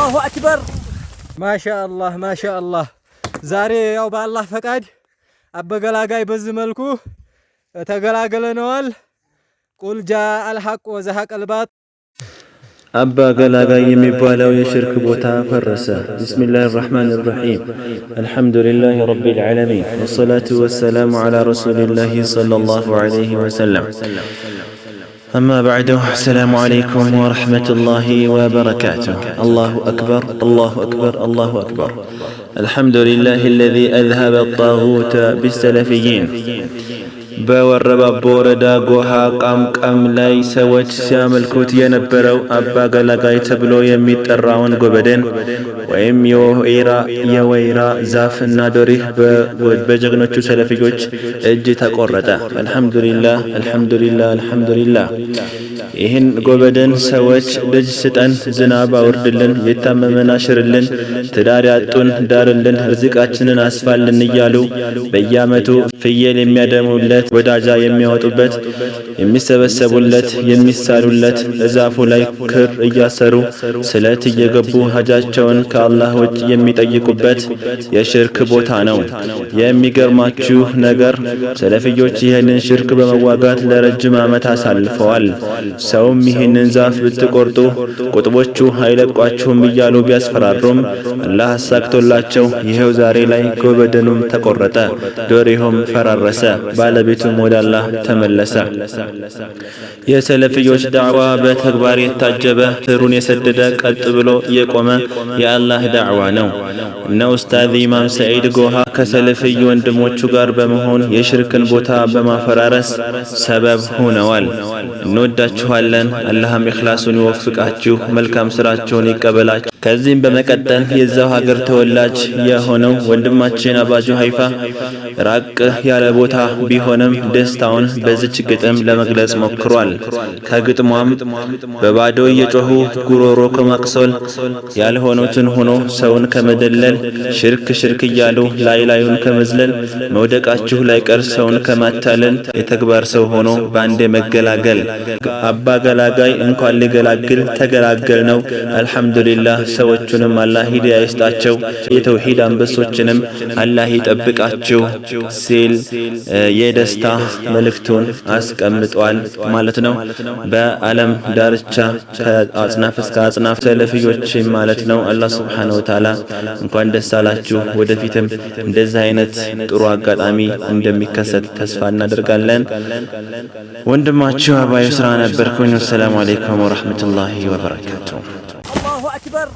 الله أكبر. ما شاء الله ما شاء الله. ዛሬ ያው በአላህ ፈቃድ አበገላጋይ በዚህ መልኩ ተገላገለነዋል። ቁል ጃአል ሐቅ ወዘሐቀል ባጢል። አበገላጋይ የሚባለው የሽርክ ቦታ ፈረሰ። ቢስሚላሂ ረህማን ረሂም አልሐምዱሊላሂ ረቢል ዓለሚን ወሰላቱ ወሰላሙ ዐላ ረሱሊላሂ ሰለላሁ ዐለይሂ ወሰለም። أما بعد السلام عليكم ورحمة الله وبركاته. الله أكبر الله أكبر الله أكبر. الحمد لله الذي أذهب الطاغوت بالسلفيين. በወረባቦ ወረዳ ጎሃ ቃምቃም ላይ ሰዎች ሲያመልኩት የነበረው አባገላጋይ ተብሎ የሚጠራውን ጎበደን ወይም የወይራ ዛፍና ዶሪህ በጀግኖቹ ሰለፊዮች እጅ ተቆረጠ። አልሐምዱሊላህ አልሐምዱሊላህ አልሐምዱሊላህ። ይህን ጎበደን ሰዎች ልጅ ስጠን፣ ዝናብ አውርድልን፣ የታመመን አሽርልን፣ ትዳር ያጡን ዳርልን፣ ርዝቃችንን አስፋልን እያሉ በየዓመቱ ፍየል የሚያደሙለት ወዳጃ የሚያወጡበት የሚሰበሰቡለት የሚሳሉለት ዛፉ ላይ ክር እያሰሩ ስለት እየገቡ ሀጃቸውን ከአላህ ውጭ የሚጠይቁበት የሽርክ ቦታ ነው። የሚገርማችሁ ነገር ሰለፊዮች ይህንን ሽርክ በመዋጋት ለረጅም ዓመት አሳልፈዋል። ሰውም ይህንን ዛፍ ብትቆርጡ ቁጥቦቹ አይለቋችሁም እያሉ ቢያስፈራሩም አላህ አሳክቶላቸው ይሄው ዛሬ ላይ ጎበደኑም ተቆረጠ፣ ዶሪሆም ፈራረሰ፣ ባለቤቱም ወደ አላህ ተመለሰ። የሰለፊዮች ዳዕዋ በተግባር የታጀበ ስሩን የሰደደ ቀጥ ብሎ የቆመ የአላህ ዳዕዋ ነው። እነ ኡስታዝ ኢማም ሰዒድ ጎሃ ከሰለፊይ ወንድሞቹ ጋር በመሆን የሽርክን ቦታ በማፈራረስ ሰበብ ሆነዋል። እንወዳችኋለን። አላህም ኢኽላሱን ይወፍቃችሁ፣ መልካም ስራችሁን ይቀበላችሁ። ከዚህም በመቀጠል የዛው ሀገር ተወላጅ የሆነው ወንድማችን አባ ጁሃይፋ ራቅ ያለ ቦታ ቢሆንም ደስታውን በዚች ግጥም ለመግለጽ ሞክሯል። ከግጥሟም በባዶ እየጮሁ ጉሮሮ ከማቅሰል ያልሆኑትን ሆኖ ሰውን ከመደለል ሽርክ ሽርክ እያሉ ላይላዩን ከመዝለል መውደቃችሁ ላይቀር ሰውን ከማታለል የተግባር ሰው ሆኖ ባንዴ መገላገል። አባ ገላጋይ እንኳን ሊገላግል ተገላገል ነው። አልሐምዱሊላህ። ሰዎቹንም አላህ ሂዳያ ይስጣቸው፣ የተውሂድ አንበሶችንም አላህ ይጠብቃቸው ሲል የደስታ መልእክቱን አስቀምጧል ማለት ነው። በዓለም ዳርቻ ከአጽናፍ እስከ አጽናፍ ሰለፊዮች ማለት ነው። አላህ ሱብሓነሁ ወተዓላ እንኳን ደስ አላችሁ። ወደፊትም እንደዚህ አይነት ጥሩ አጋጣሚ እንደሚከሰት ተስፋ እናደርጋለን። ወንድማችሁ አባ ይስራ ነበርኩኝ። ሰላም አለይኩም ወራህመቱላሂ ወበረካቱሁ። الله أكبر.